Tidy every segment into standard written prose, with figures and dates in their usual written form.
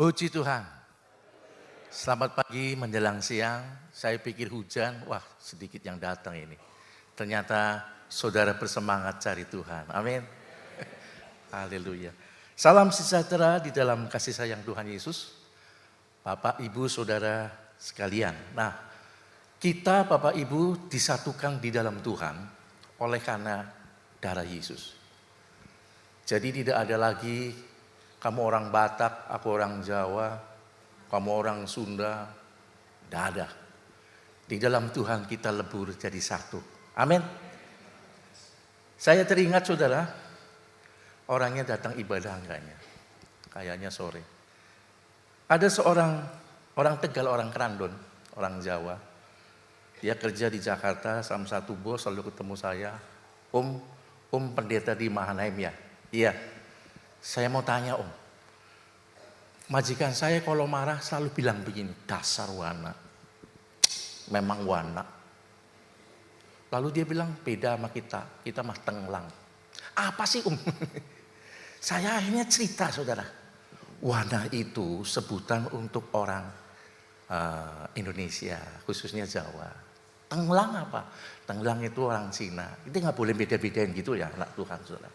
Puji Tuhan. Selamat pagi menjelang siang. Saya pikir hujan, wah sedikit yang datang ini. Ternyata saudara bersemangat cari Tuhan. Amin. Haleluya. Salam sejahtera di dalam kasih sayang Tuhan Yesus. Bapak, Ibu, Saudara sekalian. Nah, kita Bapak Ibu disatukan di dalam Tuhan oleh karena darah Yesus. Jadi tidak ada lagi kamu orang Batak, aku orang Jawa, kamu orang Sunda, tidak ada. Di dalam Tuhan kita lebur jadi satu. Amin. Saya teringat saudara, orangnya datang ibadah enggaknya. Kayaknya sore. Ada seorang orang Tegal, orang Kerandon, orang Jawa. Dia kerja di Jakarta sama satu bos, selalu ketemu saya. Om pendeta di Mahanaim ya? Iya. Saya mau tanya Om. Majikan saya kalau marah selalu bilang begini, dasar wana. Memang wana. Lalu dia bilang beda sama kita mah tenglang. Apa sih Om? Saya akhirnya cerita saudara. Wana itu sebutan untuk orang Indonesia, khususnya Jawa. Tenglang apa? Tenglang itu orang Cina. Itu nggak boleh beda-bedain gitu ya anak Tuhan saudara.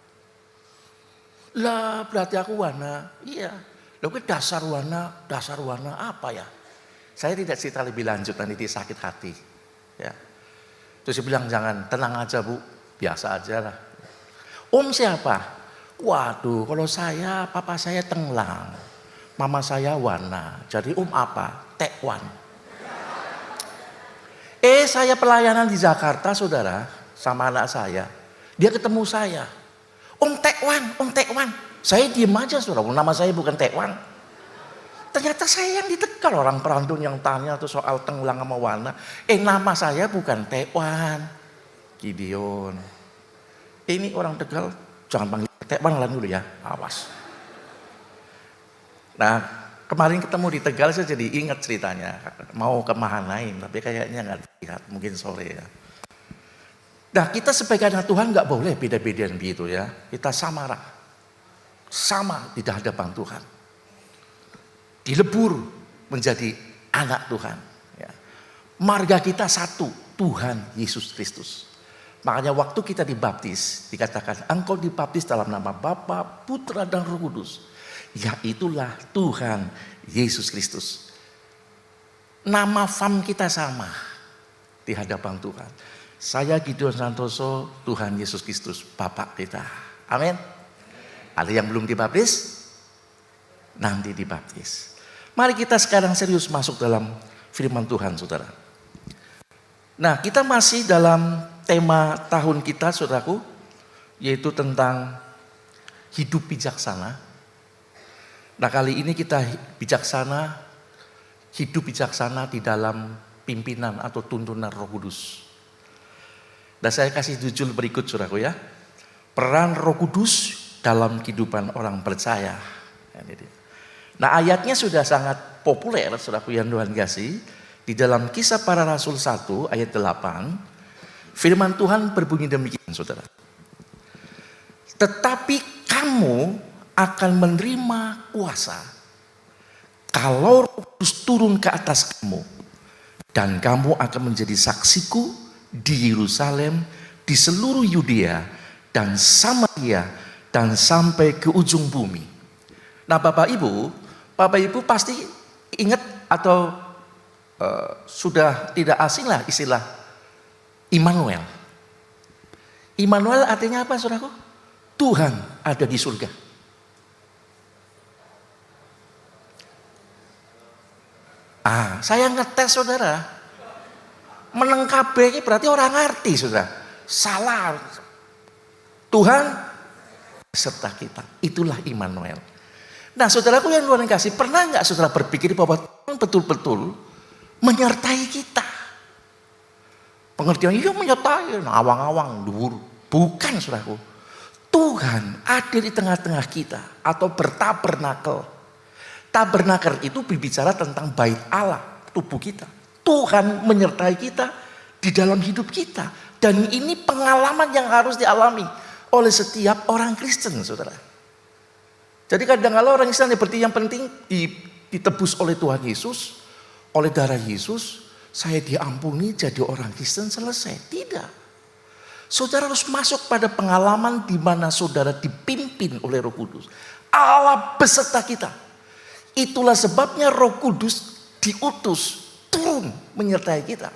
Lah berarti aku wana. Iya. Loh dasar wana apa ya? Saya tidak cerita lebih lanjut nanti dia sakit hati. Ya. Terus dia bilang jangan, tenang aja Bu. Biasa aja lah. Om siapa? Waduh kalau saya, papa saya Tenglang. Mama saya wana. Jadi Om apa? Tekwan. Saya pelayanan di Jakarta saudara. Sama anak saya. Dia ketemu saya. Om Tekwan. Saya diem aja saudara, nama saya bukan Tekwan. Ternyata saya yang di Tegal, orang perantun yang tanya tuh soal Tenglang sama wana. Nama saya bukan Tekwan, Gideon. Ini orang Tegal, jangan panggil Tekwan lah dulu ya, awas. Nah kemarin ketemu di Tegal saya jadi ingat ceritanya. Mau ke Mahanaim, tapi kayaknya nggak lihat, mungkin sore ya. Nah kita sebagai anak Tuhan nggak boleh beda-bedaan gitu ya. Kita sama di hadapan Tuhan. Dilebur menjadi anak Tuhan. Ya. Marga kita satu, Tuhan Yesus Kristus. Makanya waktu kita dibaptis, dikatakan engkau dibaptis dalam nama Bapa, Putra dan Roh Kudus. Ya itulah Tuhan Yesus Kristus. Nama fam kita sama di hadapan Tuhan. Saya Gideon Santoso, Tuhan Yesus Kristus, Bapak kita. Amin. Ada yang belum dibaptis? Nanti dibaptis. Mari kita sekarang serius masuk dalam firman Tuhan saudara. Nah kita masih dalam tema tahun kita saudaraku. Yaitu tentang hidup bijaksana. Nah kali ini kita hidup bijaksana di dalam pimpinan atau tuntunan Roh Kudus. Dan saya kasih judul berikut saudaraku ya. Peran Roh Kudus dalam kehidupan orang percaya. Nah ayatnya sudah sangat populer saudaraku yang Tuhan kasih. Di dalam Kisah Para Rasul 1 ayat 8. Firman Tuhan berbunyi demikian saudara. Tetapi kamu akan menerima kuasa. Kalau Roh Kudus turun ke atas kamu. Dan kamu akan menjadi saksiku di Yerusalem, di seluruh Yudea dan Samaria dan sampai ke ujung bumi. Nah Bapak Ibu pasti ingat atau sudah tidak asing lah istilah Immanuel. Immanuel artinya apa saudaraku? Tuhan ada di surga. Saya ngetes saudara. Menengkabe berarti orang ngerti saudara. Salah. Tuhan serta kita. Itulah Immanuel. Nah saudaraku yang Tuhan kasih, pernah nggak saudara berpikir bahwa Tuhan betul-betul menyertai kita? Pengertian itu menyertai, awang-awang, dur. Bukan saudaraku. Tuhan ada di tengah-tengah kita atau bertabernakel. Tabernakel itu berbicara tentang bait Allah, tubuh kita. Tuhan menyertai kita di dalam hidup kita. Dan ini pengalaman yang harus dialami oleh setiap orang Kristen saudara. Jadi kadang-kadang orang Kristen seperti yang penting di ditebus oleh Tuhan Yesus, oleh darah Yesus, saya diampuni jadi orang Kristen selesai. Tidak. Saudara harus masuk pada pengalaman di mana saudara dipimpin oleh Roh Kudus. Allah beserta kita. Itulah sebabnya Roh Kudus diutus turun menyertai kita.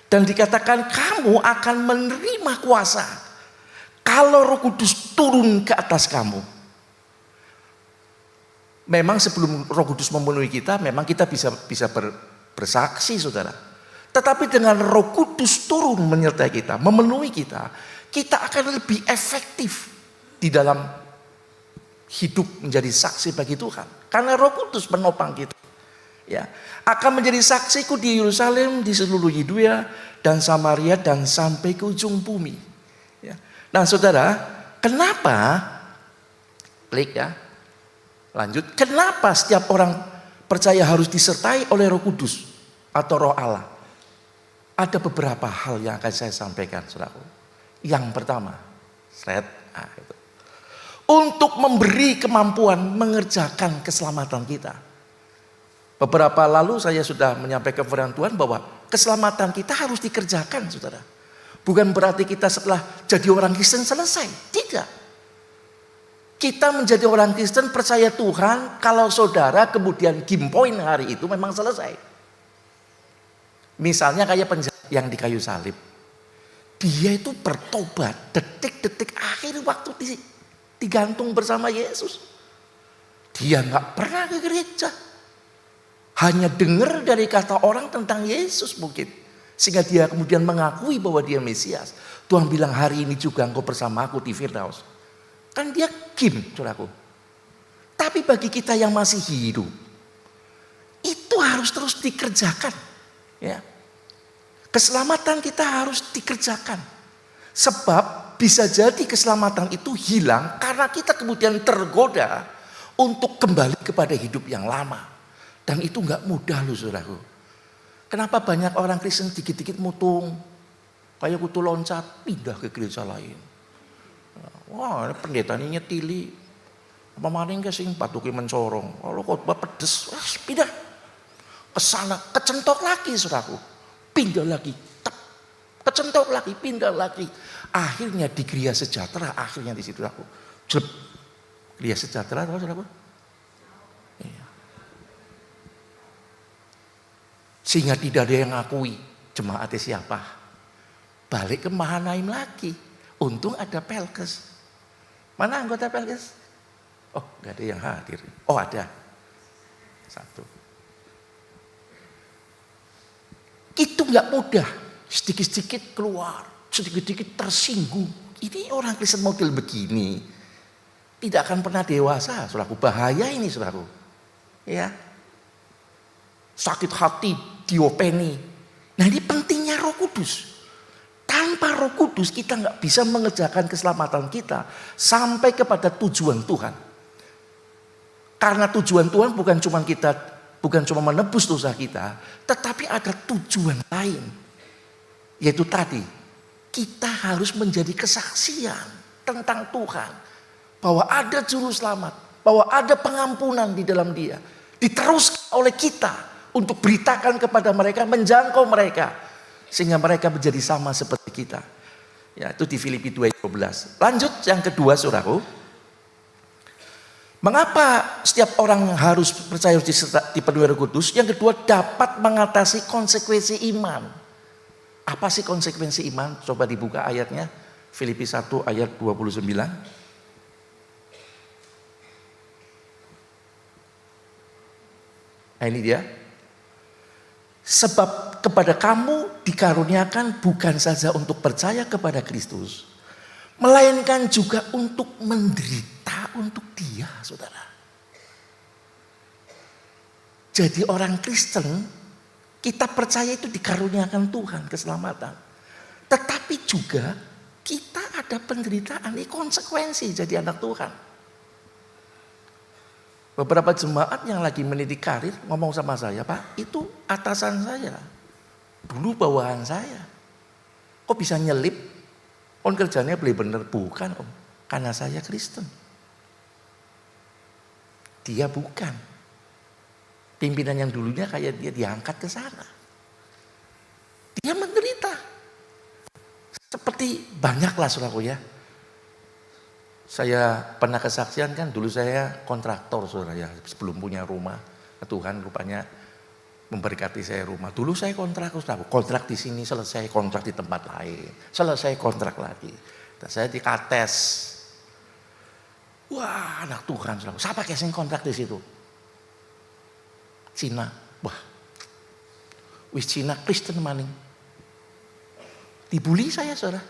Dan dikatakan kamu akan menerima kuasa kalau Roh Kudus turun ke atas kamu. Memang sebelum Roh Kudus memenuhi kita, memang kita bisa bersaksi, saudara. Tetapi dengan Roh Kudus turun menyertai kita, memenuhi kita, kita akan lebih efektif di dalam hidup menjadi saksi bagi Tuhan. Karena Roh Kudus menopang kita. Ya, akan menjadi saksiku di Yerusalem, di seluruh Yudea dan Samaria dan sampai ke ujung bumi. Ya. Nah, saudara, kenapa? Klik ya. Lanjut. Kenapa setiap orang percaya harus disertai oleh Roh Kudus atau Roh Allah? Ada beberapa hal yang akan saya sampaikan, saudara. Yang pertama, untuk memberi kemampuan mengerjakan keselamatan kita. Beberapa lalu saya sudah menyampaikan firman Tuhan bahwa keselamatan kita harus dikerjakan, saudara. Bukan berarti kita setelah jadi orang Kristen selesai. Tidak. Kita menjadi orang Kristen percaya Tuhan kalau saudara kemudian gimpoin hari itu memang selesai. Misalnya kayak penjahat yang di kayu salib. Dia itu bertobat detik-detik akhir waktu digantung bersama Yesus. Dia nggak pernah ke gereja. Hanya dengar dari kata orang tentang Yesus mungkin. Sehingga dia kemudian mengakui bahwa dia Mesias. Tuhan bilang hari ini juga engkau bersama aku di Firdaus. Kan dia saudaraku. Tapi bagi kita yang masih hidup, itu harus terus dikerjakan. Ya. Keselamatan kita harus dikerjakan. Sebab bisa jadi keselamatan itu hilang karena kita kemudian tergoda untuk kembali kepada hidup yang lama. Dan itu nggak mudah loh, saudaraku. Kenapa banyak orang Kristen dikit-dikit mutung, kayak kutu loncat, pindah ke gereja lain. Wah, pendeta ini nyetili. Apa maling ke sing patuki mencorong. Kalau khotbah pedes, pindah ke sana, kecentok lagi, saudaraku. Pindah lagi, kecentok lagi, pindah lagi. Akhirnya di Gereja Sejahtera, akhirnya di situ aku. Jelep. Gereja Sejahtera, tahu saudaraku? Sehingga tidak ada yang ngakui jemaatnya siapa. Balik ke Mahanaim lagi. Untung ada Pelkes. Mana anggota Pelkes? Oh, gak ada yang hadir. Oh, ada. Satu. Itu gak mudah. Sedikit-sedikit keluar. Sedikit-sedikit tersinggung. Ini orang Kristen model begini. Tidak akan pernah dewasa. Saudaraku, bahaya ini, saudaraku. Ya. Sakit hati, diopeni. Nah, ini pentingnya Roh Kudus. Tanpa Roh Kudus kita nggak bisa mengerjakan keselamatan kita sampai kepada tujuan Tuhan. Karena tujuan Tuhan bukan cuma menebus dosa kita, tetapi ada tujuan lain. Yaitu tadi, kita harus menjadi kesaksian tentang Tuhan. Bahwa ada juru selamat, bahwa ada pengampunan di dalam Dia. Diteruskan oleh kita untuk beritakan kepada mereka, menjangkau mereka. Sehingga mereka menjadi sama seperti kita. Ya, itu di Filipi 2:12. Lanjut yang kedua, saudaraku. Mengapa setiap orang harus percaya dipenuhi Roh Kudus? Yang kedua, dapat mengatasi konsekuensi iman. Apa sih konsekuensi iman? Coba dibuka ayatnya. Filipi 1 ayat 29. Nah, ini dia. Sebab kepada kamu dikaruniakan bukan saja untuk percaya kepada Kristus, melainkan juga untuk menderita untuk Dia, saudara. Jadi orang Kristen, kita percaya itu dikaruniakan Tuhan keselamatan. Tetapi juga kita ada penderitaan, ini konsekuensi jadi anak Tuhan. Beberapa jemaat yang lagi meniti karir ngomong sama saya, Pak, itu atasan saya. Dulu bawahan saya. Kok bisa nyelip? On kerjanya beli bener. Bukan, Om. Karena saya Kristen. Dia bukan. pimpinan yang dulunya kayak dia diangkat ke sana. Dia menderita. Seperti banyaklah saudaraku ya. Saya pernah kesaksian kan, dulu saya kontraktor saudara ya. Sebelum punya rumah, Tuhan rupanya memberkati saya rumah. Dulu saya kontrak di sini, selesai kontrak di tempat lain, selesai kontrak lagi. Dan saya dikates. Wah, anak Tuhan, saudara. Siapa yang kontrak di situ? Cina. Wah, wis Cina Kristen maning. Dibully saya, saudara.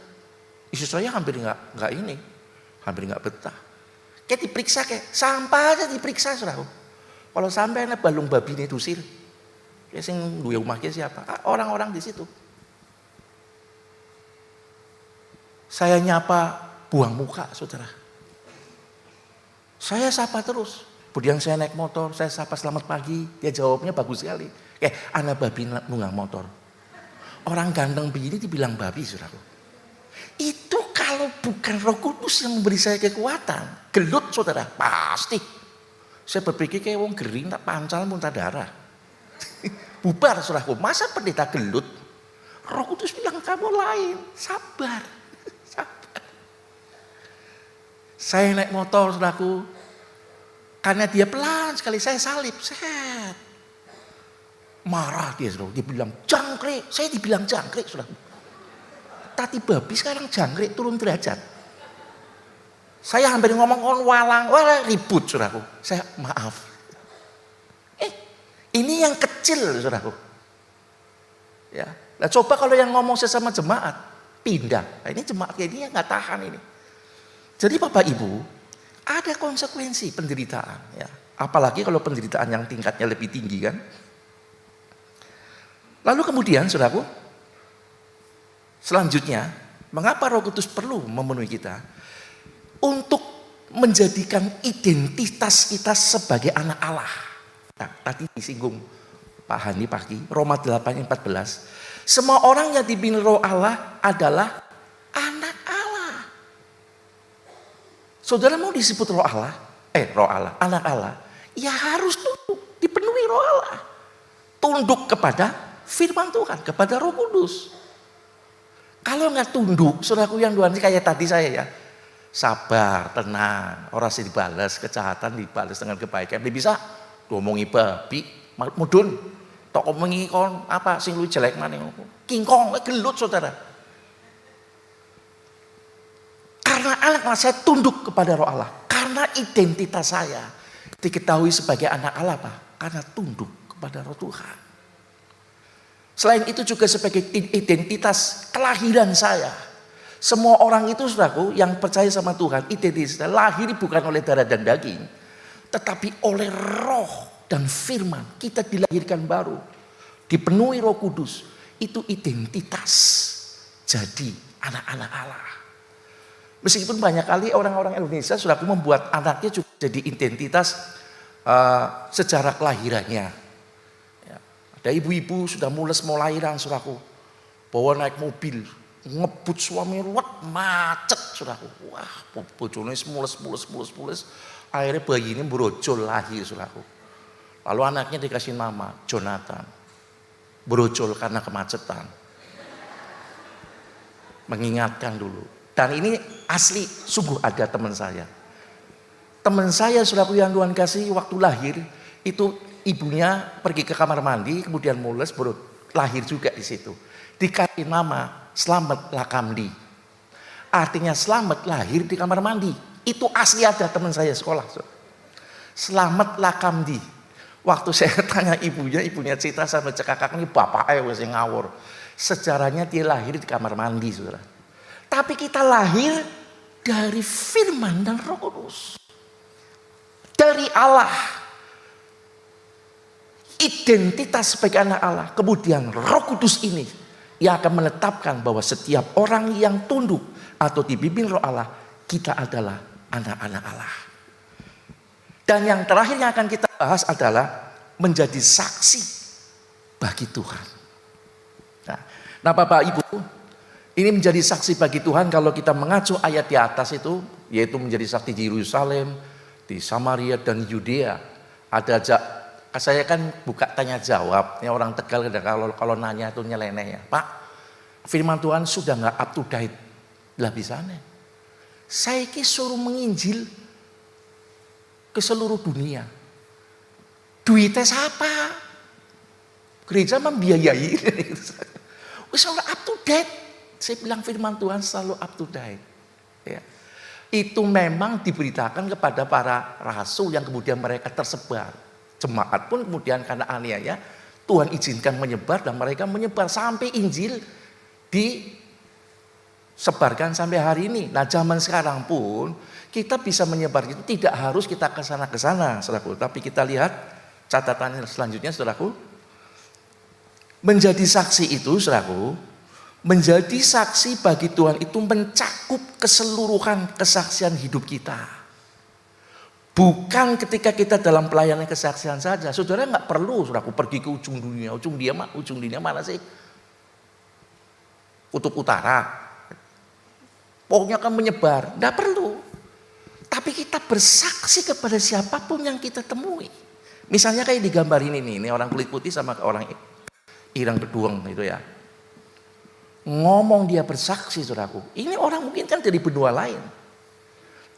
Istri saya hampir nggak betah. Kayak diperiksa kayak sampah aja diperiksa, saudara. Kalau sampai ada balung babi ini dusir, ya sing duwe omahnya siapa? Orang-orang di situ. Saya nyapa buang muka, saudara. Saya sapa terus. Kemudian saya naik motor, saya sapa selamat pagi. Dia jawabnya bagus sekali. Anak babi nunggang motor. Orang ganteng begini dibilang babi, saudara. Itu kalau bukan Roh Kudus yang memberi saya kekuatan, gelut saudara, pasti. Saya berpikir kayak wong gering, tak pancal muntah darah. Bubar saudaraku, masa pendeta gelut? Roh Kudus bilang kamu lain, sabar. Sabar. Saya naik motor saudaraku, karena dia pelan sekali, saya salib, set. Marah dia saudara, dia bilang jangkrik, saya dibilang jangkrik saudaraku. Tati babi sekarang jangkrik turun derajat. Saya hampir ngomong walang ribut saudaraku. Saya maaf. Ini yang kecil saudaraku. Ya, nah, coba kalau yang ngomong sesama jemaat pindah. Nah, ini jemaat ini nggak tahan ini. Jadi Bapak Ibu, ada konsekuensi penderitaan. Ya, apalagi kalau penderitaan yang tingkatnya lebih tinggi kan. Lalu kemudian saudaraku, selanjutnya, mengapa Roh Kudus perlu memenuhi kita? Untuk menjadikan identitas kita sebagai anak Allah. Nah, tadi disinggung Pak Hani pagi, Roma 8:14. Semua orang yang dipimpin Roh Allah adalah anak Allah. Saudara mau disebut Roh Allah? Anak Allah. Ya harus tunduk, dipenuhi Roh Allah. Tunduk kepada firman Tuhan, kepada Roh Kudus. Kalau nggak tunduk, saudaraku yang Tuhan kayak tadi saya ya, sabar, tenang, orang sih dibalas kejahatan dibalas dengan kebaikan. Dia bisa ngomongi babi, mudun, tok ngomongi kon apa sing lu jelek maning, kingkong, gelut saudara. Karena anak saya tunduk kepada Roh Allah, karena identitas saya diketahui sebagai anak Allah, Pak, karena tunduk kepada Roh Tuhan. Selain itu juga sebagai identitas kelahiran saya. Semua orang itu saudaraku yang percaya sama Tuhan, identitas lahir bukan oleh darah dan daging, tetapi oleh Roh dan firman. Kita dilahirkan baru, dipenuhi Roh Kudus. Itu identitas jadi anak-anak Allah. Meskipun banyak kali orang-orang Indonesia saudaraku membuat anaknya juga jadi identitas sejarah kelahirannya. Ada ibu-ibu sudah mules mau lahiran saudaraku, bawa naik mobil, ngebut suami macet saudaraku. Wah, bojone mules. Akhirnya bayi ini brojol lahir saudaraku. Lalu anaknya dikasih nama Jonathan. Brojol karena kemacetan. Mengingatkan dulu. Dan ini asli, sungguh ada teman saya. Teman saya saudaraku yang Tuhan kasih waktu lahir itu ibunya pergi ke kamar mandi, kemudian mules, baru lahir juga di situ. Dikasih nama Slamet Lakamdi. Artinya selamat lahir di kamar mandi. Itu asli ada teman saya sekolah. Slamet Lakamdi. Waktu saya tanya ibunya cerita sama cekakak ini bapaknya wis ngawur. Sejarahnya dia lahir di kamar mandi, saudara. Tapi kita lahir dari firman dan Roh Kudus. Dari Allah. Identitas sebagai anak Allah. Kemudian Roh Kudus ini yang akan menetapkan bahwa setiap orang yang tunduk atau dibimbing Roh Allah, kita adalah anak-anak Allah. Dan yang terakhir yang akan kita bahas adalah menjadi saksi bagi Tuhan. Nah Bapak Ibu, ini menjadi saksi bagi Tuhan kalau kita mengacu ayat di atas itu, yaitu menjadi saksi di Yerusalem, di Samaria dan Yudea. Ada Saya kan buka tanya jawab. Ya, orang Tegal kalau nanya itu nyeleneh ya. Pak, firman Tuhan sudah nggak up to date. Lah bisanya. Saya suruh menginjil ke seluruh dunia. Duitnya siapa? Gereja membiayai. Wis ora up to date. Saya bilang firman Tuhan selalu up to date. Ya. Itu memang diberitakan kepada para rasul yang kemudian mereka tersebar. Jemaat pun kemudian karena aniaya, Tuhan izinkan menyebar dan mereka menyebar sampai Injil disebarkan sampai hari ini. Nah zaman sekarang pun kita bisa menyebar itu tidak harus kita ke sana saudaraku. Tapi kita lihat catatan selanjutnya saudaraku. Menjadi saksi itu saudaraku, menjadi saksi bagi Tuhan itu mencakup keseluruhan kesaksian hidup kita. Bukan ketika kita dalam pelayanan kesaksian saja. Saudara nggak perlu saudaraku pergi ke ujung dunia. Ujung dunia mana sih? Kutub utara. Pokoknya kan menyebar. Nggak perlu. Tapi kita bersaksi kepada siapapun yang kita temui. Misalnya kayak di gambar ini nih. Ini orang kulit putih sama orang irang beduang itu ya. Ngomong dia bersaksi saudaraku. Ini orang mungkin kan dari benua lain.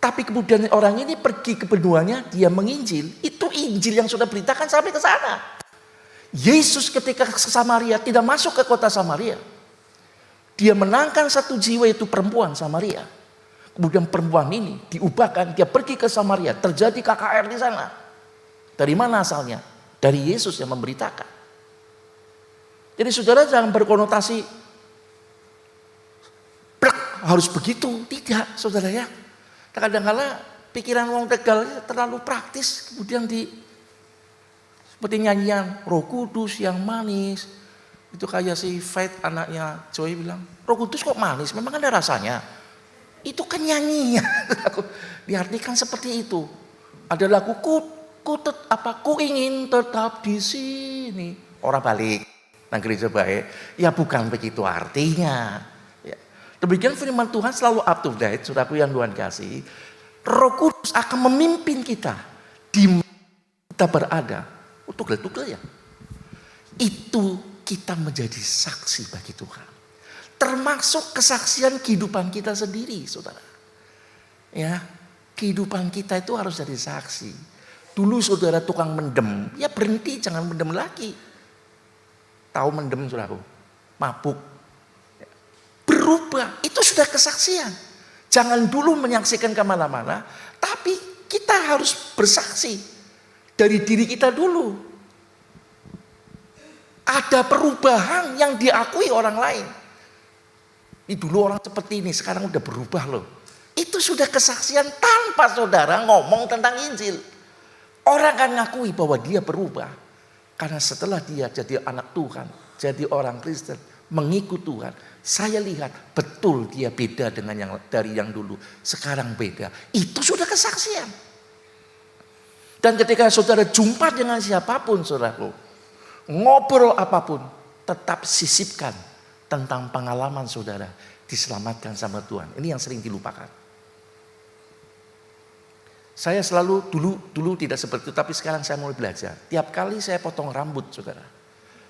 Tapi kemudian orang ini pergi ke benuanya, dia menginjil. Itu Injil yang sudah beritakan sampai ke sana. Yesus ketika ke Samaria tidak masuk ke kota Samaria. Dia menangkan satu jiwa itu perempuan Samaria. Kemudian perempuan ini diubahkan, dia pergi ke Samaria. Terjadi KKR di sana. Dari mana asalnya? Dari Yesus yang memberitakan. Jadi saudara jangan berkonotasi harus begitu. Tidak saudara ya. Kadang-kadang pikiran orang Tegal terlalu praktis, kemudian seperti nyanyian Roh Kudus yang manis. Itu kayak si Faith anaknya Joy bilang, Roh Kudus kok manis? Memang ada rasanya. Itu kan nyanyian. Diartikan seperti itu. Ada lagu ku ingin tetap di sini. Orang balik nang gereja baik. Ya bukan begitu artinya. Demikian firman Tuhan selalu up to date, saudaraku yang Tuhan kasih. Roh Kudus akan memimpin kita di mana kita berada. Tugel-tugel ya. Itu kita menjadi saksi bagi Tuhan. Termasuk kesaksian kehidupan kita sendiri, saudara. Ya, kehidupan kita itu harus jadi saksi. Dulu saudara tukang mendem, ya berhenti, jangan mendem lagi. Tahu mendem saudaraku? Mabuk. Berubah, itu sudah kesaksian. Jangan dulu menyaksikan kemana-mana, tapi kita harus bersaksi dari diri kita dulu. Ada perubahan yang diakui orang lain. Ini dulu orang seperti ini, sekarang udah berubah loh. Itu sudah kesaksian tanpa saudara ngomong tentang Injil. Orang akan ngakui bahwa dia berubah. Karena setelah dia jadi anak Tuhan, jadi orang Kristen, mengikut Tuhan, saya lihat betul dia beda dengan dari yang dulu. Sekarang beda. Itu sudah kesaksian. Dan ketika saudara jumpa dengan siapapun saudaraku, ngobrol apapun, tetap sisipkan tentang pengalaman saudara diselamatkan sama Tuhan. Ini yang sering dilupakan. Saya selalu dulu tidak seperti itu, tapi sekarang saya mulai belajar. Tiap kali saya potong rambut saudara,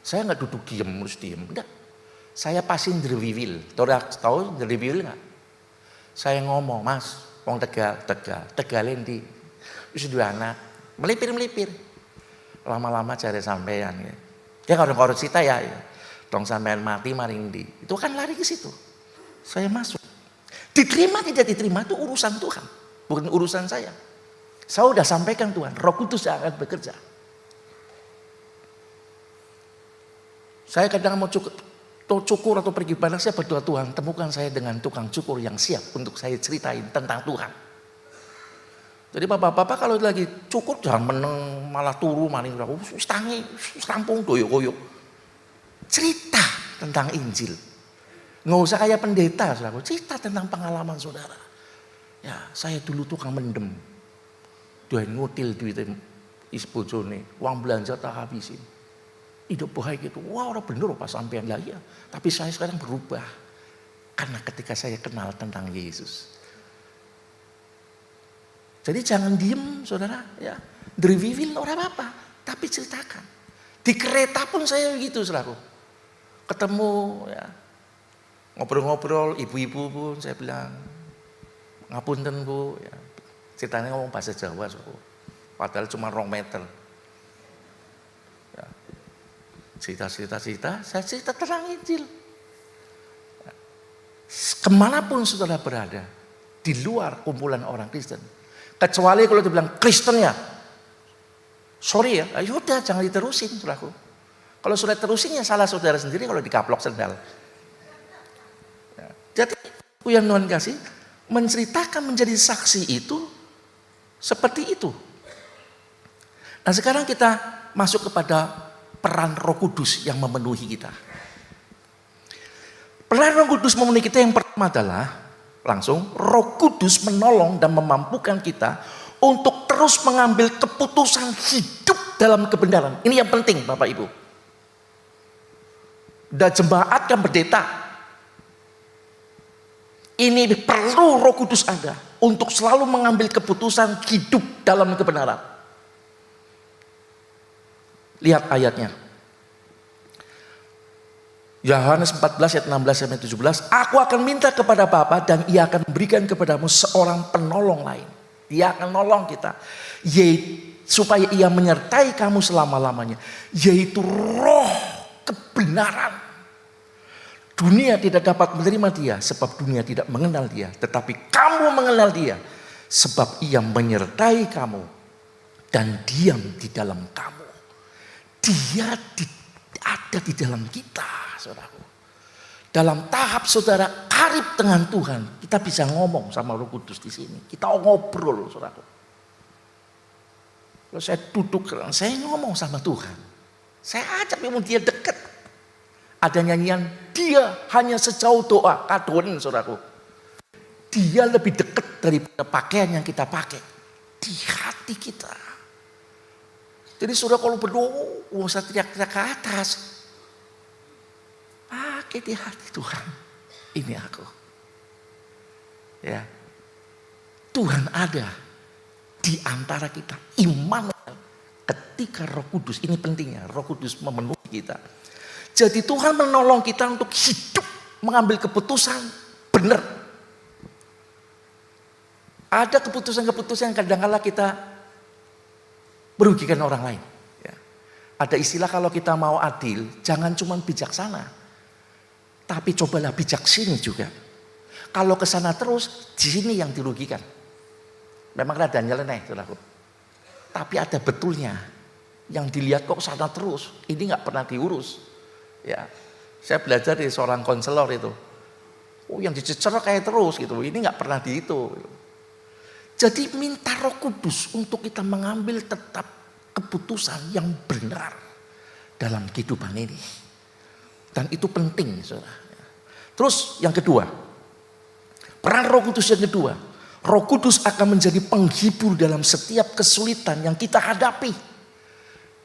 saya nggak duduk diem, terus diem. Enggak. Saya pasin derwiwil. Tahu derwiwil nggak? Saya ngomong, Mas, wong Tegalin di wis dua anak, melipir. Lama-lama cari sampean ya. Ya kalau cita ya. Dong sampean mati maring di. Itu kan lari ke situ. Saya masuk. Diterima tidak diterima itu urusan Tuhan, bukan urusan saya. Saya sudah sampaikan Tuhan, Roh Kudus yang akan bekerja. Saya kadang mau cukur atau pergi padang, saya berdoa Tuhan temukan saya dengan tukang cukur yang siap untuk saya ceritain tentang Tuhan. Jadi bapak-bapak kalau lagi cukur jangan meneng malah turu maling tangi rampung doyo-koyo. Cerita tentang Injil. Nggak usah kayak pendeta, saudara. Cerita tentang pengalaman saudara. Ya, saya dulu tukang mendem. Duit ngutil duitnya isbojone, uang belanja tak habisin. Hidup baik gitu, wah orang bener pas sampean lah ya. Tapi saya sekarang berubah. Karena ketika saya kenal tentang Yesus. Jadi jangan diem saudara ya. Derwiwil orang apa. tapi ceritakan. Di kereta pun saya begitu, saudaraku. Ketemu ya, ngobrol-ngobrol, ibu-ibu pun saya bilang, ngapunten Bu, ya. Ceritanya ngomong bahasa Jawa, saudaraku. Padahal cuma 2 meter. Ya. Cerita, saya cerita tentang Injil. Ya. Kemanapun saudara berada, di luar kumpulan orang Kristen, kecuali kalau dibilang Kristen ya, sorry ya, yaudah jangan diterusin, saudaraku. Kalau sudah terusin ya salah saudara sendiri kalau dikaplok sendal. Ya. Jadi yang Tuhan kasih, menceritakan menjadi saksi itu seperti itu. Nah sekarang kita masuk kepada peran Roh Kudus yang memenuhi kita. Peran Roh Kudus memenuhi kita yang pertama adalah langsung Roh Kudus menolong dan memampukan kita untuk terus mengambil keputusan hidup dalam kebenaran. Ini yang penting Bapak Ibu. Dan jemaat dan pendeta, ini perlu Roh Kudus ada untuk selalu mengambil keputusan hidup dalam kebenaran. Lihat ayatnya. Yohanes 14 ayat 16 sampai 17. Aku akan minta kepada Bapa dan ia akan memberikan kepadamu seorang penolong lain. Dia akan nolong kita. Supaya ia menyertai kamu selama-lamanya. Yaitu Roh kebenaran. Dunia tidak dapat menerima dia sebab dunia tidak mengenal dia. Tetapi kamu mengenal dia sebab ia menyertai kamu dan diam di dalam kamu. Dia ada di dalam kita, saudaraku. Dalam tahap saudara karib dengan Tuhan, kita bisa ngomong sama Roh Kudus di sini. Kita ngobrol, saudaraku. Kalau saya duduk, saya ngomong sama Tuhan. Saya ajak memang dia dekat. Ada nyanyian, dia hanya sejauh doa, kadon, saudaraku. Dia lebih dekat daripada pakaian yang kita pakai. Di hati kita. Jadi saudara kalau berdoa, usah teriak-teriak ke atas. Pakai di hati Tuhan. Ini aku. Ya. Tuhan ada di antara kita. Immanuel. Ketika Roh Kudus, ini pentingnya, Roh Kudus memenuhi kita. Jadi Tuhan menolong kita untuk hidup mengambil keputusan benar. Ada keputusan-keputusan yang kadang-kala kita merugikan orang lain. Ya. Ada istilah kalau kita mau adil, jangan cuma bijaksana, tapi cobalah bijaksini juga. Kalau ke sana terus, di sini yang dirugikan. Memang rada nyeleneh, saudaraku. Tapi ada betulnya. Yang dilihat kok sana terus, ini nggak pernah diurus. Ya, saya belajar dari seorang konselor itu. Oh, yang dicecer kayak terus gitu. Ini nggak pernah dihitung. Jadi minta Roh Kudus untuk kita mengambil tetap keputusan yang benar dalam kehidupan ini. Dan itu penting, saudara. Terus yang kedua, peran Roh Kudus yang kedua, Roh Kudus akan menjadi penghibur dalam setiap kesulitan yang kita hadapi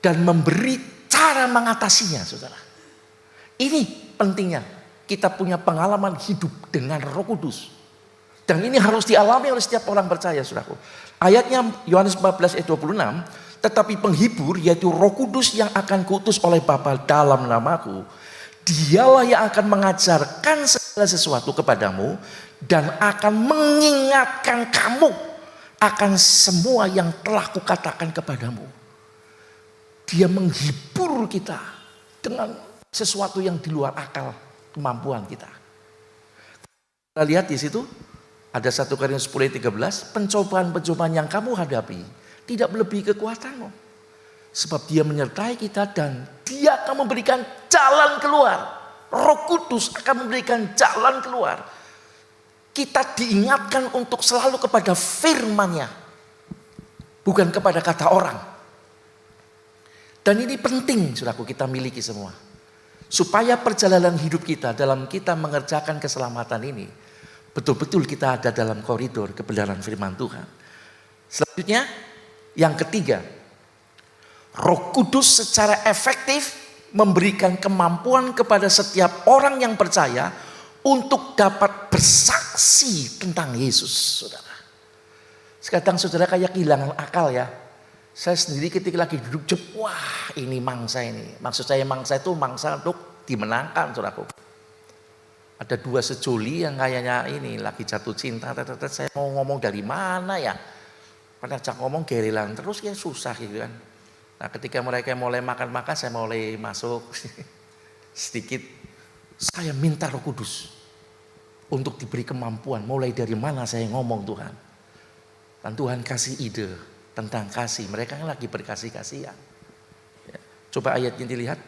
dan memberi cara mengatasinya, saudara. Ini pentingnya, kita punya pengalaman hidup dengan Roh Kudus. Dan ini harus dialami oleh setiap orang percaya, saudaraku. Ayatnya Yohanes 14 ayat 26, tetapi penghibur yaitu Roh Kudus yang akan kuutus oleh Bapa dalam namaku, dialah yang akan mengajarkan segala sesuatu kepadamu dan akan mengingatkan kamu akan semua yang telah kukatakan kepadamu. Dia menghibur kita dengan sesuatu yang di luar akal kemampuan kita. Kita lihat di situ ada 1 Korintus 10 ayat 13, pencobaan-pencobaan yang kamu hadapi tidak melebihi kekuatanmu. Sebab dia menyertai kita dan dia akan memberikan jalan keluar. Roh Kudus akan memberikan jalan keluar. Kita diingatkan untuk selalu kepada firman-Nya, bukan kepada kata orang. Dan ini penting, saudaraku, kita miliki semua. Supaya perjalanan hidup kita dalam kita mengerjakan keselamatan ini betul-betul kita ada dalam koridor kebenaran firman Tuhan. Selanjutnya, yang ketiga, Roh Kudus secara efektif memberikan kemampuan kepada setiap orang yang percaya untuk dapat bersaksi tentang Yesus, saudara. Sekarang saudara kayak kehilangan akal ya. Saya sendiri ketika lagi duduk, wah ini mangsa ini. Maksud saya mangsa itu mangsa untuk dimenangkan, saudaraku. Ada dua sejoli yang kayaknya ini lagi jatuh cinta. Saya mau ngomong dari mana ya? Pada ajak ngomong gerilan terus ya susah gitu kan. Nah ketika mereka mulai makan-makan, saya mulai masuk sedikit. Saya minta Roh Kudus untuk diberi kemampuan. Mulai dari mana saya ngomong Tuhan. Dan Tuhan kasih ide tentang kasih. Mereka kan lagi berkasih-kasihan. Ya. Coba ayatnya dilihat.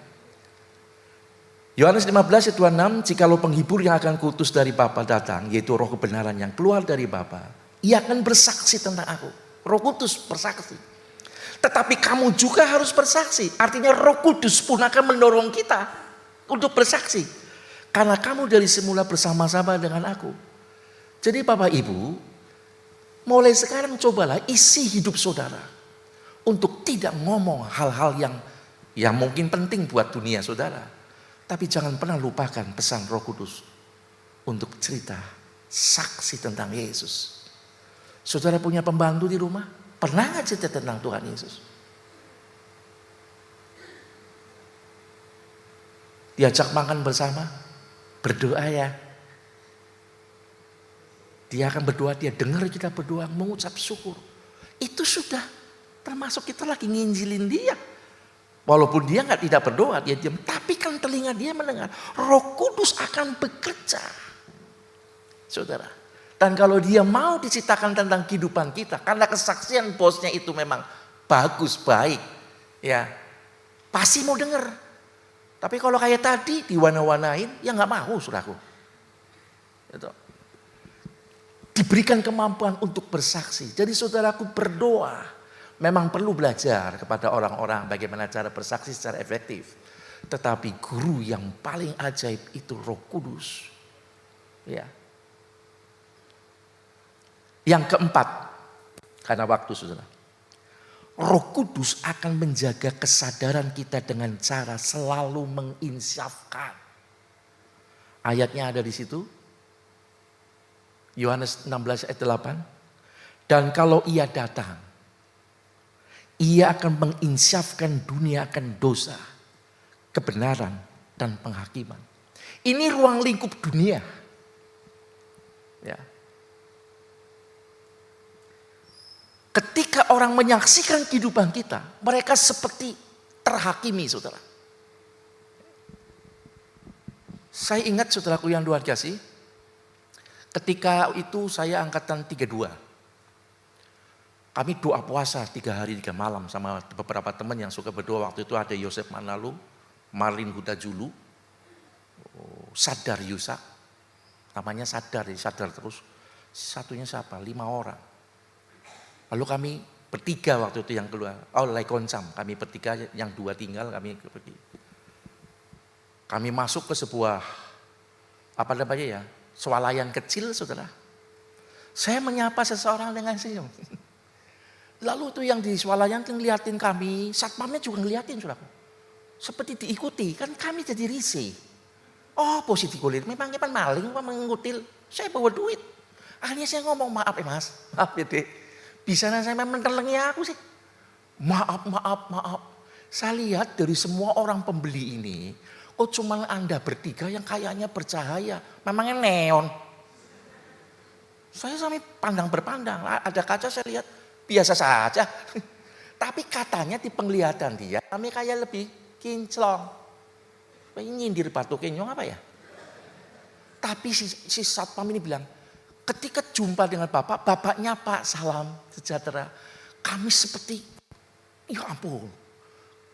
Yohanes 15 ayat 26, jikalau penghibur yang akan kuutus dari Bapa datang, yaitu roh kebenaran yang keluar dari Bapa, ia akan bersaksi tentang aku. Roh Kudus bersaksi. Tetapi kamu juga harus bersaksi. Artinya Roh Kudus pun akan mendorong kita untuk bersaksi. Karena kamu dari semula bersama-sama dengan aku. Jadi Bapak Ibu, mulai sekarang cobalah isi hidup saudara. Untuk tidak ngomong hal-hal yang mungkin penting buat dunia saudara. Tapi jangan pernah lupakan pesan Roh Kudus. Untuk cerita, saksi tentang Yesus. Saudara punya pembantu di rumah? Pernah nggak cerita tentang Tuhan Yesus? Diajak makan bersama? Berdoa ya. Dia akan berdoa, dia dengar kita berdoa, mengucap syukur. Itu sudah termasuk kita lagi nginjilin dia. Walaupun dia tidak berdoa, dia diam. Tapi kan telinga dia mendengar. Roh Kudus akan bekerja. Saudara. Dan kalau dia mau diceritakan tentang kehidupan kita, karena kesaksian bosnya itu memang bagus, baik, ya pasti mau dengar. Tapi kalau kayak tadi diwana-wanain, ya nggak mau, saudaraku. Gitu. Diberikan kemampuan untuk bersaksi. Jadi saudaraku berdoa, memang perlu belajar kepada orang-orang bagaimana cara bersaksi secara efektif. Tetapi guru yang paling ajaib itu Roh Kudus. Ya. Yang keempat, karena waktu saudara. Roh Kudus akan menjaga kesadaran kita dengan cara selalu menginsafkan. Ayatnya ada di situ. Yohanes 16 ayat 8. Dan kalau ia datang, ia akan menginsafkan dunia akan dosa, kebenaran, dan penghakiman. Ini ruang lingkup dunia. Ya. Ketika orang menyaksikan kehidupan kita, mereka seperti terhakimi, saudara. Saya ingat saudaraku yang Tuhan kasih, ketika itu saya angkatan 32. Kami doa puasa 3 hari 3 malam sama beberapa teman yang suka berdoa. Waktu itu ada Yosef Manalu, Marlin Hudajulu, Sadar Yusak, namanya Sadar terus. Satunya siapa? 5 orang. Lalu kami bertiga waktu itu yang keluar. Oh, Laikonsam, kami bertiga, yang 2 tinggal, kami pergi. Kami masuk ke sebuah swalayan kecil, saudara. Saya menyapa seseorang dengan senyum. Lalu itu yang di swalayan itu ngeliatin kami, satpamnya juga ngeliatin, saudara. Seperti diikuti, kan kami jadi risih. Oh, posisi kulit, memangnya pan maling, apa mengutil. Saya bawa duit. Akhirnya saya ngomong, maaf ya mas, maaf ya dek. Bisa saya mentelengi aku sih. Maaf. Saya lihat dari semua orang pembeli ini, cuma Anda bertiga yang kayaknya bercahaya. Memangnya neon. Saya sampai berpandang. Ada kaca saya lihat, biasa saja. Tapi katanya di penglihatan dia, kami kayak lebih kinclong. Nyindir batu kenyong apa ya? Tapi si satpam ini bilang, ketika jumpa dengan bapaknya Pak, salam sejahtera. Kami seperti, ya ampun,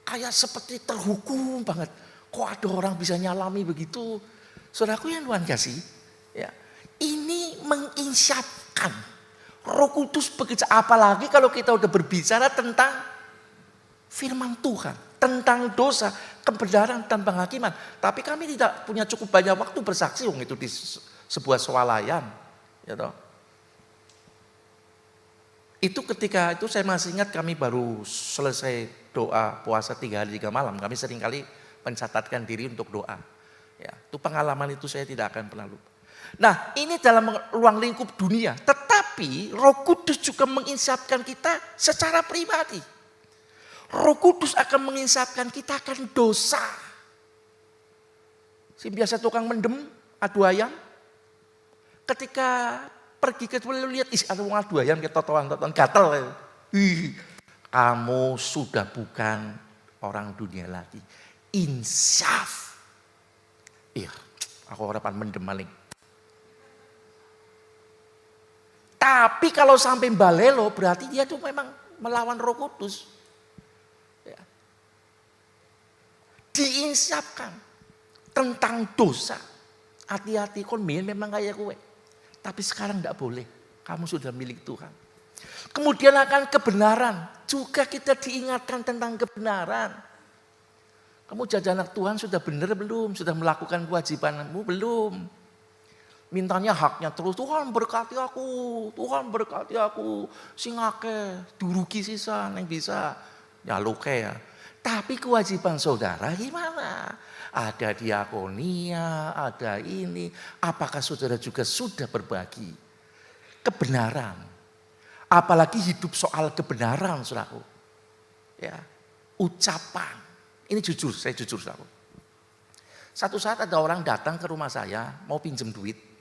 kayak seperti terhukum banget. Kok ada orang bisa nyalami begitu? Saudaraku yang Tuhan kasih, ya, ini menginsafkan. Roh Kudus bekerja, apalagi kalau kita udah berbicara tentang firman Tuhan, tentang dosa, kebenaran dan penghakiman. Tapi kami tidak punya cukup banyak waktu bersaksi, itu di sebuah swalayan. Ya toh. Itu ketika itu saya masih ingat kami baru selesai doa puasa 3 hari 3 malam. Kami seringkali mencatatkan diri untuk doa. Ya, itu pengalaman itu saya tidak akan pernah lupa. Nah, ini dalam ruang lingkup dunia. Tetapi Roh Kudus juga menginsafkan kita secara pribadi. Roh Kudus akan menginsapkan kita akan dosa. Si biasa tukang mendem, adu ayam. Ketika pergi ke toilet lihat, ada orang adu ayam, kayak totoan gatel. Kamu sudah bukan orang dunia lagi. Insaf. Iya, aku harapan mendem maling. Tapi kalau sampai balelo berarti dia tuh memang melawan Roh Kudus. Ya. Diinsapkan tentang dosa. Hati-hati kon memang kayak gue. Tapi sekarang tidak boleh. Kamu sudah milik Tuhan. Kemudian akan kebenaran. Juga kita diingatkan tentang kebenaran. Kamu jadi anak Tuhan sudah benar belum? Sudah melakukan kewajibanmu belum? Mintanya haknya terus, Tuhan berkati aku, Tuhan berkati aku. Sing akeh, durugi sisa yang bisa. Ya luke ya. Tapi kewajiban saudara gimana? Ada diakonia, ada ini. Apakah saudara juga sudah berbagi kebenaran? Apalagi hidup soal kebenaran, saudaraku. Ya, ucapan. Ini jujur, saya jujur, saudaraku. Satu saat ada orang datang ke rumah saya mau pinjam duit.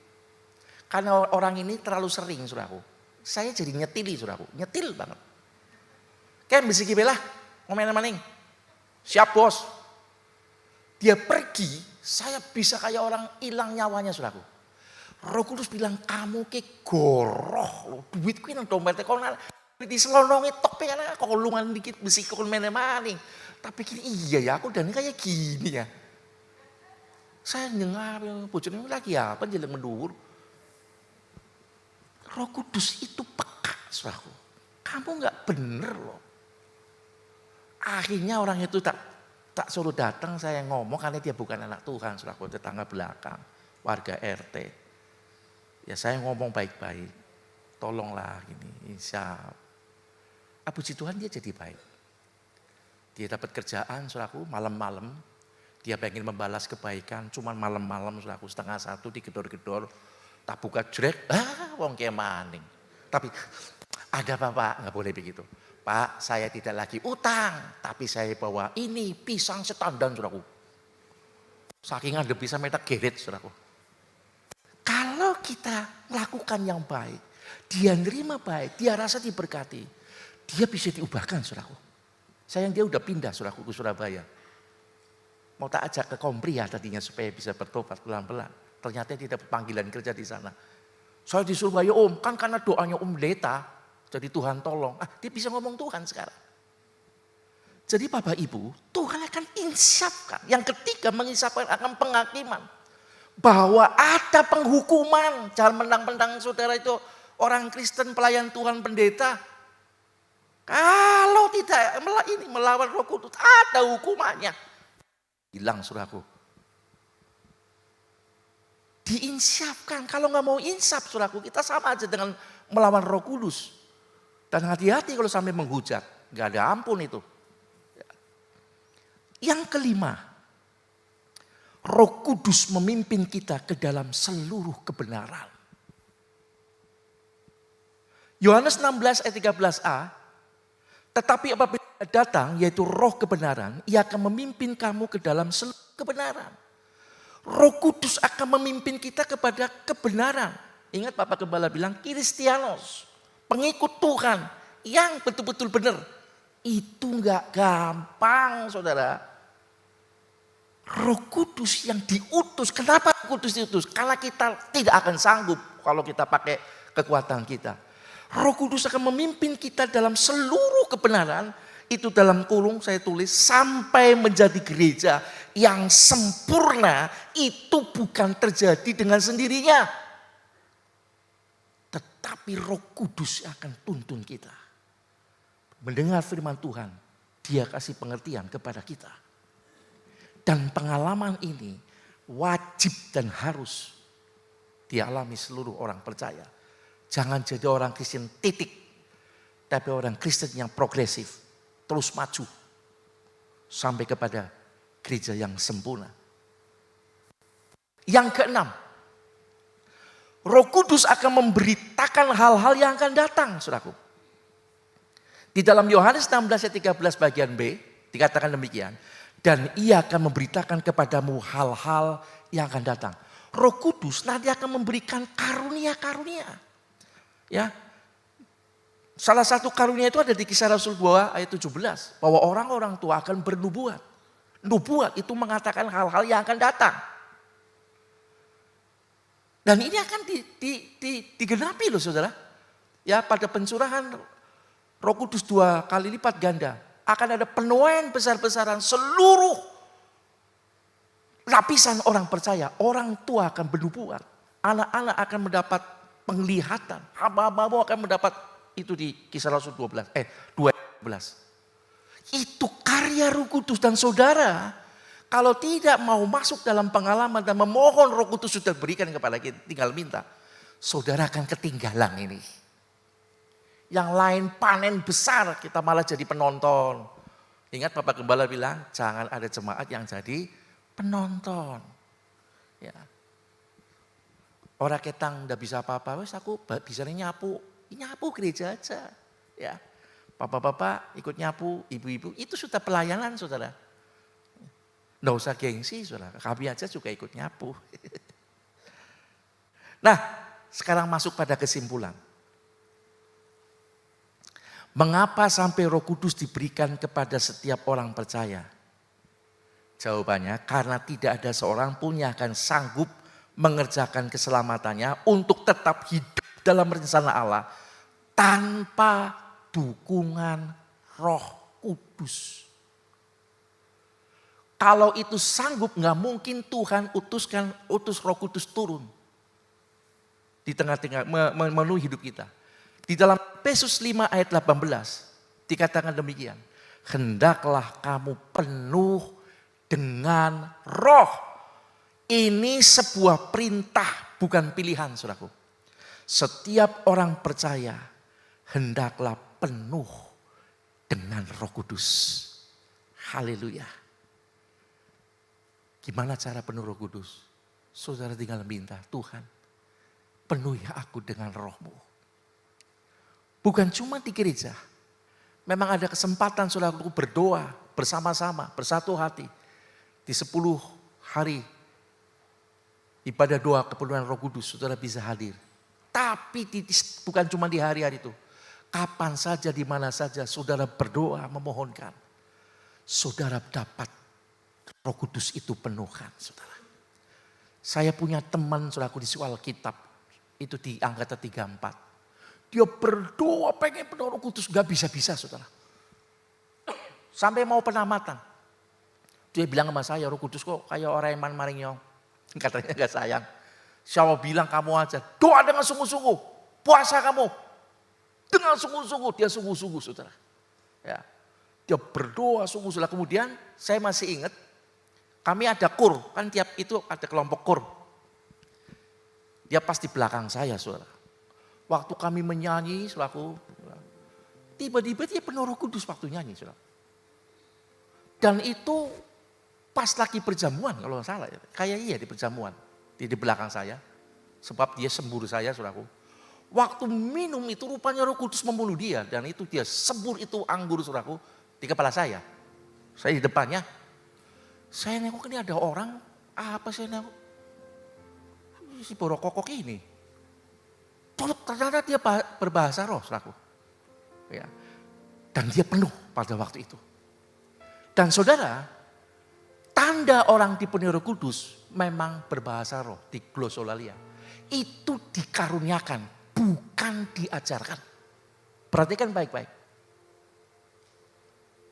Karena orang ini terlalu sering, saudaraku. Saya jadi nyetili, saudaraku. Nyetil banget. Kayak besi kibelah, ngomongin maning. Siap bos. Dia pergi, saya bisa kayak orang hilang nyawanya, saudaraku. Roh Kudus bilang, kamu ke goroh. Duit ku nang dompetnya, kau di selonongnya tok pela, kok lungan dikit besi kau maning. Tapi gini, iya ya aku dan kayak gini ya. Saya dengar, bojone lagi apa, jelek mendur. Roh Kudus itu peka, saudaraku. Kamu nggak bener loh. Akhirnya orang itu tak suruh datang, saya ngomong karena dia bukan anak Tuhan, saudaraku, tetangga belakang, warga RT. Ya saya ngomong baik-baik, tolonglah gini, insya. Puji Tuhan dia jadi baik. Dia dapat kerjaan, saudaraku, malam-malam. Dia pengen membalas kebaikan, cuman malam-malam, saudaraku, 1:30 digedor-gedor. Tak buka jrek, wong kayak maning. Tapi ada Pak, nggak boleh begitu. Pak, saya tidak lagi utang, tapi saya bawa ini pisang setandan, saudaraku. Saking ada pisang metak geret, saudaraku. Kalau kita lakukan yang baik, dia nerima baik, dia rasa diberkati, dia bisa diubahkan, saudaraku. Sayang dia udah pindah, saudaraku, ke Surabaya. Mau tak ajak ke Kompri ya tadinya supaya bisa bertobat pelan-pelan. Ternyata dia dapat panggilan kerja di sana. Saya di Surabaya om, kan karena doanya om Leta, jadi Tuhan tolong. Dia bisa ngomong Tuhan sekarang. Jadi Bapak Ibu, Tuhan akan insapkan. Yang ketiga menginsapkan akan penghakiman. Bahwa ada penghukuman. Jangan mentang-mentang saudara itu orang Kristen, pelayan Tuhan, pendeta. Kalau tidak melawan Roh Kudus, ada hukumannya. Hilang saudaraku. Diinsapkan, kalau nggak mau insap saudaraku, kita sama aja dengan melawan Roh Kudus. Dan hati-hati kalau sampai menghujat, nggak ada ampun itu. Yang kelima, Roh Kudus memimpin kita ke dalam seluruh kebenaran. Yohanes 16 ayat 13a, tetapi apabila datang yaitu Roh kebenaran, ia akan memimpin kamu ke dalam seluruh kebenaran. Roh Kudus akan memimpin kita kepada kebenaran. Ingat Bapak Gembala bilang, Kristianos, pengikut Tuhan yang betul-betul benar. Itu enggak gampang, saudara. Roh Kudus yang diutus. Kenapa Roh Kudus diutus? Karena kita tidak akan sanggup kalau kita pakai kekuatan kita. Roh Kudus akan memimpin kita dalam seluruh kebenaran. Itu dalam kurung saya tulis, sampai menjadi gereja yang sempurna. Itu bukan terjadi dengan sendirinya. Tetapi Roh Kudus akan tuntun kita. Mendengar firman Tuhan, dia kasih pengertian kepada kita. Dan pengalaman ini wajib dan harus dialami seluruh orang percaya. Jangan jadi orang Kristen titik, tapi orang Kristen yang progresif. Terus maju sampai kepada gereja yang sempurna. Yang keenam, Roh Kudus akan memberitakan hal-hal yang akan datang, saudaraku. Di dalam Yohanes 16 ayat 13 bagian B dikatakan demikian. Dan ia akan memberitakan kepadamu hal-hal yang akan datang. Roh Kudus nanti akan memberikan karunia-karunia. Ya. Salah satu karunia itu ada di Kisah Rasul 2 ayat 17. Bahwa orang-orang tua akan bernubuat. Nubuat itu mengatakan hal-hal yang akan datang. Dan ini akan digenapi loh saudara. Ya, pada pencurahan Roh Kudus 2 kali lipat ganda. Akan ada penuaian besar-besaran seluruh lapisan orang percaya. Orang tua akan bernubuat. Anak-anak akan mendapat penglihatan. Hamba-hambamu akan mendapat itu di Kisah Rasul 12. Itu karya Roh Kudus dan saudara. Kalau tidak mau masuk dalam pengalaman dan memohon Roh Kudus sudah berikan kepada kita. Tinggal minta. Saudara akan ketinggalan ini. Yang lain panen besar, kita malah jadi penonton. Ingat Bapak Gembala bilang, jangan ada jemaat yang jadi penonton. Ya. Orang ketang udah bisa apa-apa, wes aku bisa nyapu. Nyapu gereja aja. Ya. Bapak-bapak ikut nyapu, ibu-ibu, itu sudah pelayanan saudara. Nggak usah gengsi saudara, kami aja juga ikut nyapu. Nah, sekarang masuk pada kesimpulan. Mengapa sampai Roh Kudus diberikan kepada setiap orang percaya? Jawabannya karena tidak ada seorang pun yang akan sanggup mengerjakan keselamatannya untuk tetap hidup dalam rencana Allah tanpa dukungan Roh Kudus. Kalau itu sanggup, nggak mungkin Tuhan utus Roh Kudus turun di tengah-tengah memenuhi hidup kita. Di dalam Efesus 5 ayat 18 dikatakan demikian. Hendaklah kamu penuh dengan roh. Ini sebuah perintah bukan pilihan saudaraku. Setiap orang percaya hendaklah penuh dengan Roh Kudus. Haleluya. Gimana cara penuh Roh Kudus? Saudara tinggal minta, Tuhan penuhi aku dengan roh-Mu. Bukan cuma di gereja. Memang ada kesempatan saudara berdoa bersama-sama, bersatu hati. Di 10 hari ibadah doa kepenuhan Roh Kudus, saudara bisa hadir. Tapi bukan cuma di hari-hari itu. Kapan saja, di mana saja saudara berdoa memohonkan. Saudara dapat Roh Kudus itu penuhkan saudara. Saya punya teman saudaraku di soal kitab. Itu di angkatan 34. Dia berdoa pengen penuh Roh Kudus, gak bisa-bisa saudara. Sampai mau penamatan. Dia bilang sama saya, Roh Kudus kok kayak orang yang maring-nyong. Katanya gak sayang. Siapa bilang kamu aja, doa dengan sungguh-sungguh. Puasa kamu dengan sungguh-sungguh. Dia sungguh-sungguh saudara. Ya. Dia berdoa sungguh-sungguh. Kemudian saya masih ingat, kami ada kur. Kan tiap itu ada kelompok kur. Dia pas di belakang saya saudara. Waktu kami menyanyi, selaku tiba-tiba dia penuh Roh Kudus waktu nyanyi, saudara. Dan itu pas lagi perjamuan kalau nggak salah, kayak iya di perjamuan di belakang saya, sebab dia sembur saya, saudaraku. Waktu minum itu rupanya Roh Kudus membunuh dia dan itu dia sembur itu anggur, saudaraku, di kepala saya. Saya di depannya, saya nengok ini ada orang, apa saya nengok? Si borokokok ini. Ternyata dia berbahasa roh, saudaraku. Ya. Dan dia penuh pada waktu itu. Dan saudara, tanda orang dipenuhi Roh Kudus memang berbahasa roh, di glosolalia. Itu dikaruniakan, bukan diajarkan. Perhatikan baik-baik.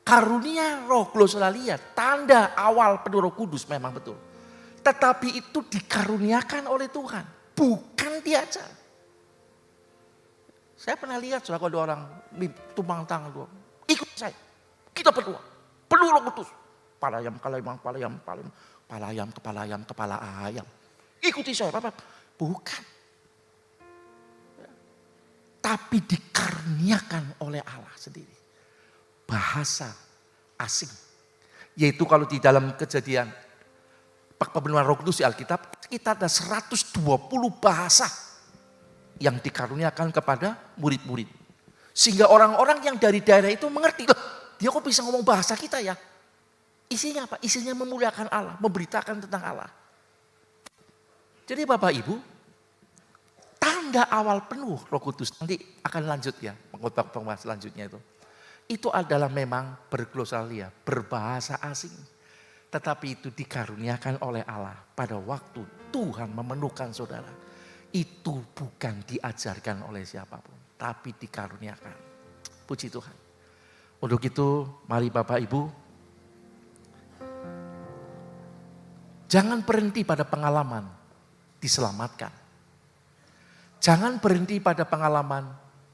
Karunia roh glosolalia, tanda awal penuh Roh Kudus memang betul. Tetapi itu dikaruniakan oleh Tuhan, bukan diajar. Saya pernah lihat saudara ada orang tumpang tangan doa. Ikut saya. Kita berdoa. Penuh Roh Kudus. Kepala ayam. Ikuti saya, Bapak. Bukan. Tapi dikaruniakan oleh Allah sendiri. Bahasa asing. Yaitu kalau di dalam Kejadian pemenuhan Roh Kudus di Alkitab, kita ada 120 bahasa yang dikaruniakan kepada murid-murid. Sehingga orang-orang yang dari daerah itu mengerti, loh, dia kok bisa ngomong bahasa kita ya? Isinya apa? Isinya memuliakan Allah, memberitakan tentang Allah. Jadi Bapak Ibu, tanda awal penuh Roh Kudus, nanti akan lanjut ya, pengkhotbah selanjutnya itu. Itu adalah memang berglosalia, berbahasa asing. Tetapi itu dikaruniakan oleh Allah pada waktu Tuhan memenuhkan saudara. Itu bukan diajarkan oleh siapapun, tapi dikaruniakan. Puji Tuhan. Untuk itu mari Bapak Ibu, jangan berhenti pada pengalaman diselamatkan. Jangan berhenti pada pengalaman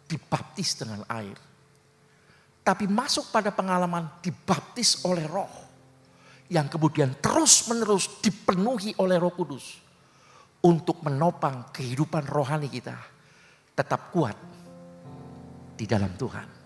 dibaptis dengan air. Tapi masuk pada pengalaman dibaptis oleh Roh. Yang kemudian terus menerus dipenuhi oleh Roh Kudus. Untuk menopang kehidupan rohani kita tetap kuat di dalam Tuhan.